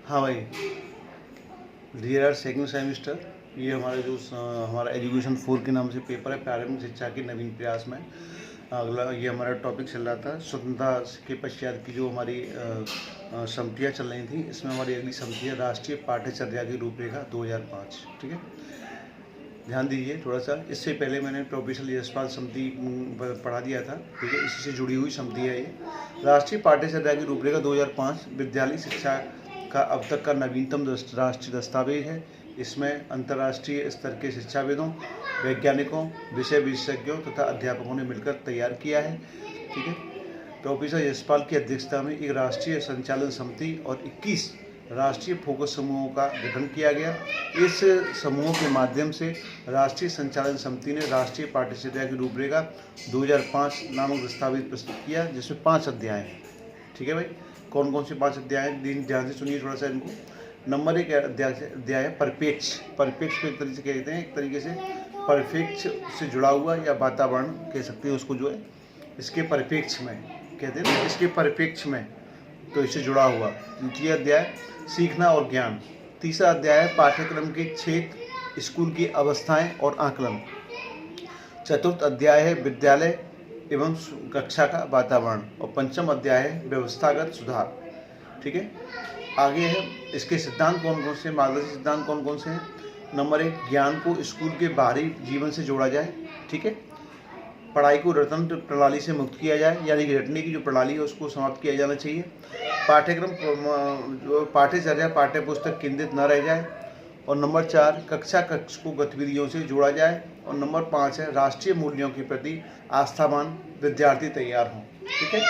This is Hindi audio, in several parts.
हाँ भाई, डियर सेकंड सेमिस्टर, ये हमारा जो हमारा एजुकेशन 4 के नाम से पेपर है, प्रारंभिक शिक्षा के नवीन प्रयास में अगला ये हमारा टॉपिक चल रहा था। स्वतंत्रता के पश्चात की जो हमारी सम्मतियाँ चल रही थी, इसमें हमारी अगली सम्मति है राष्ट्रीय पाठ्यचर्या की रूपरेखा 2005। ठीक है, ध्यान दीजिए थोड़ा सा। इससे पहले मैंने प्रोफेसर यशपाल समिति पढ़ा दिया था। ठीक है, इसी से जुड़ी हुई समिति है ये। राष्ट्रीय पाठ्यचर्या की रूपरेखा 2005 विद्यालय शिक्षा का अब तक का नवीनतम राष्ट्रीय दस्तावेज है। इसमें अंतर्राष्ट्रीय स्तर के शिक्षाविदों, वैज्ञानिकों, विषय विशेषज्ञों तथा अध्यापकों ने मिलकर तैयार किया है। ठीक है, प्रोफेसर यशपाल की अध्यक्षता में एक राष्ट्रीय संचालन समिति और 21 राष्ट्रीय फोकस समूहों का गठन किया गया। इस समूहों के माध्यम से राष्ट्रीय संचालन समिति ने राष्ट्रीय पाठ्यचर्या की रूपरेखा 2005 नामक दस्तावेज प्रस्तुत किया, जिसमें 5 अध्याय हैं। ठीक है भाई, कौन कौन से 5 अध्याय हैं, ध्यान से सुनिए थोड़ा सा इनको। नंबर 1 अध्याय है परिपेक्ष। परिपेक्ष को एक तरीके से कहते हैं, एक तरीके से परिपेक्ष से जुड़ा हुआ या वातावरण कह सकते हैं उसको, जो है इसके परिपेक्ष में कहते हैं ना, इसके परिपेक्ष में, तो इससे जुड़ा हुआ। द्वितीय अध्याय सीखना और ज्ञान। तीसरा अध्याय है पाठ्यक्रम के क्षेत्र, स्कूल की अवस्थाएं और आकलन। चतुर्थ अध्याय है विद्यालय एवं कक्षा का वातावरण। और पंचम अध्याय है व्यवस्थागत सुधार। ठीक है, आगे है इसके सिद्धांत कौन कौन से, मार्गदर्शक सिद्धांत कौन कौन से हैं। नंबर 1 ज्ञान को स्कूल के बाहरी जीवन से जोड़ा जाए। ठीक है, पढ़ाई को रटन प्रणाली से मुक्त किया जाए, यानी कि रटने की जो प्रणाली है उसको समाप्त किया जाना चाहिए। पाठ्यक्रम जो पाठ्यचर्या पाठ्य पुस्तक केंद्रित न रह जाए। और नंबर 4 कक्षा कक्ष को गतिविधियों से जोड़ा जाए। और नंबर 5 है राष्ट्रीय मूल्यों के प्रति आस्थावान विद्यार्थी तैयार हों। ठीक है,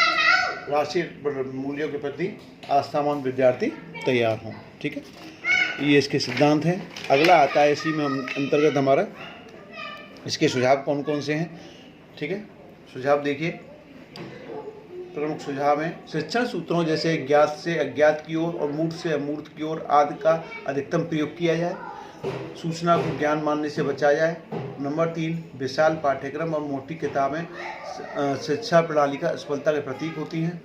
राष्ट्रीय मूल्यों के प्रति आस्थावान विद्यार्थी तैयार हों। ठीक है, ये इसके सिद्धांत हैं। अगला आता है इसी में अंतर्गत हमारा इसके सुझाव कौन कौन से हैं। ठीक है, सुझाव देखिए। प्रमुख सुझाव हैं शिक्षण सूत्रों जैसे ज्ञात से अज्ञात की ओर और मूर्त से अमूर्त की ओर आदि का अधिकतम प्रयोग किया जाए। सूचना को ज्ञान मानने से बचा जाए। नंबर 3 विशाल पाठ्यक्रम और मोटी किताबें शिक्षा प्रणाली का सफलता के प्रतीक होती हैं।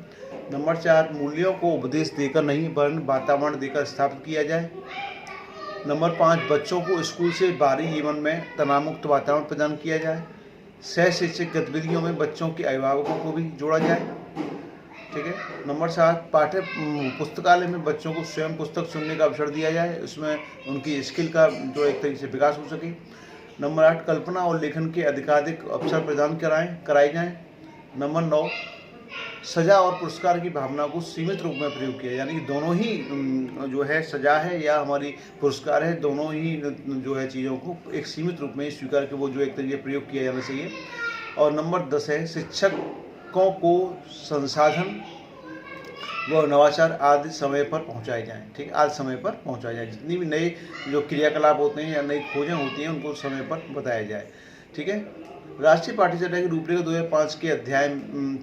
नंबर 4 मूल्यों को उपदेश देकर नहीं वरन वातावरण देकर स्थापित किया जाए। नंबर 5 बच्चों को स्कूल से बाहरी जीवन में तनावमुक्त वातावरण प्रदान किया जाए। सह शैक्षिक गतिविधियों में बच्चों के अभिभावकों को भी जोड़ा जाए। ठीक है, नंबर 7 पाठ्य पुस्तकालय में बच्चों को स्वयं पुस्तक सुनने का अवसर दिया जाए, उसमें उनकी स्किल का जो एक तरीके से विकास हो सके। नंबर 8 कल्पना और लेखन के अधिकाधिक अवसर प्रदान कराए जाएं। नंबर 9 सजा और पुरस्कार की भावना को सीमित रूप में प्रयोग किया, यानी कि दोनों ही जो है सजा है या हमारी पुरस्कार है, दोनों ही जो है चीज़ों को एक सीमित रूप में स्वीकार के वो जो एक तरीके प्रयोग किया जाना चाहिए। और नंबर 10 है शिक्षकों को संसाधन व नवाचार आदि समय पर पहुंचाए जाएं। ठीक है, आज समय पर पहुंचाया जाए, जितनी भी नए जो क्रियाकलाप होते हैं या नई खोजें होती हैं उनको समय पर बताया जाए। ठीक है, राष्ट्रीय पाठ्यचर्या की रूपरेखा 2005 के अध्याय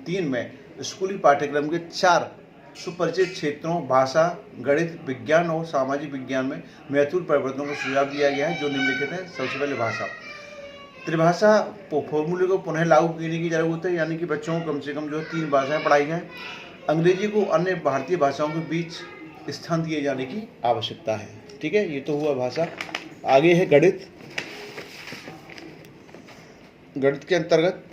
3 में स्कूली पाठ्यक्रम के 4 सुपरिचित क्षेत्रों भाषा, गणित, विज्ञान और सामाजिक विज्ञान में महत्वपूर्ण परिवर्तनों को सुझाव दिया गया है, जो निम्नलिखित है। सबसे पहले भाषा। त्रिभाषा फॉर्मूले को पुनः लागू करने की जरूरत है, यानी कि बच्चों को कम से कम जो 3 भाषाएं पढ़ाई जाएँ। अंग्रेजी को अन्य भारतीय भाषाओं के बीच स्थान दिए जाने की आवश्यकता है। ठीक है, ये तो हुआ भाषा। आगे है गणित। गणित के अंतर्गत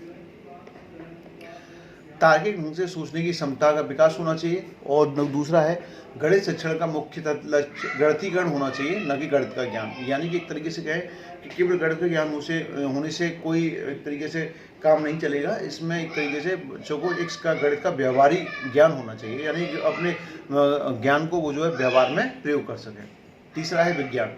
तार्किक ढंग से सोचने की क्षमता का विकास होना चाहिए। और दूसरा है गणित शिक्षण का मुख्य लक्ष्य गणितीकरण होना चाहिए, न कि गणित का ज्ञान। यानी कि एक तरीके से कहें कि केवल गणित का ज्ञान होने से कोई एक तरीके से काम नहीं चलेगा। इसमें एक तरीके से बच्चों को इसका गणित का व्यवहारिक ज्ञान होना चाहिए, यानी कि अपने ज्ञान को वो जो है व्यवहार में प्रयोग कर सकें। तीसरा है विज्ञान।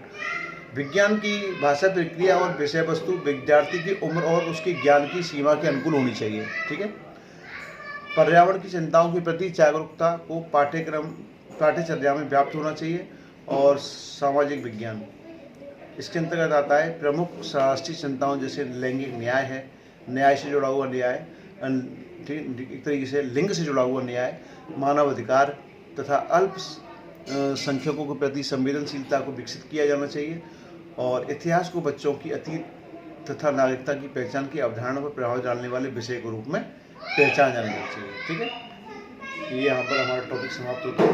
विज्ञान की भाषा प्रक्रिया और विषय वस्तु विद्यार्थी की उम्र और उसके ज्ञान की सीमा के अनुकूल होनी चाहिए। ठीक है, पर्यावरण की चिंताओं के प्रति जागरूकता को पाठ्यचर्या में व्याप्त होना चाहिए। और सामाजिक विज्ञान इसके अंतर्गत आता है प्रमुख राष्ट्रीय चिंताओं जैसे लैंगिक न्याय है, न्याय से जुड़ा हुआ न्याय, एक तरीके से लिंग से जुड़ा हुआ न्याय, मानव अधिकार तथा अल्पसंख्यकों के प्रति संवेदनशीलता को विकसित किया जाना चाहिए। और इतिहास को बच्चों की अतीत तथा नागरिकता की पहचान की अवधारणा पर प्रभाव डालने वाले विषय के रूप में पहचान जाना चाहिए। ठीक है, ये यहाँ पर हमारा टॉपिक समाप्त होता है।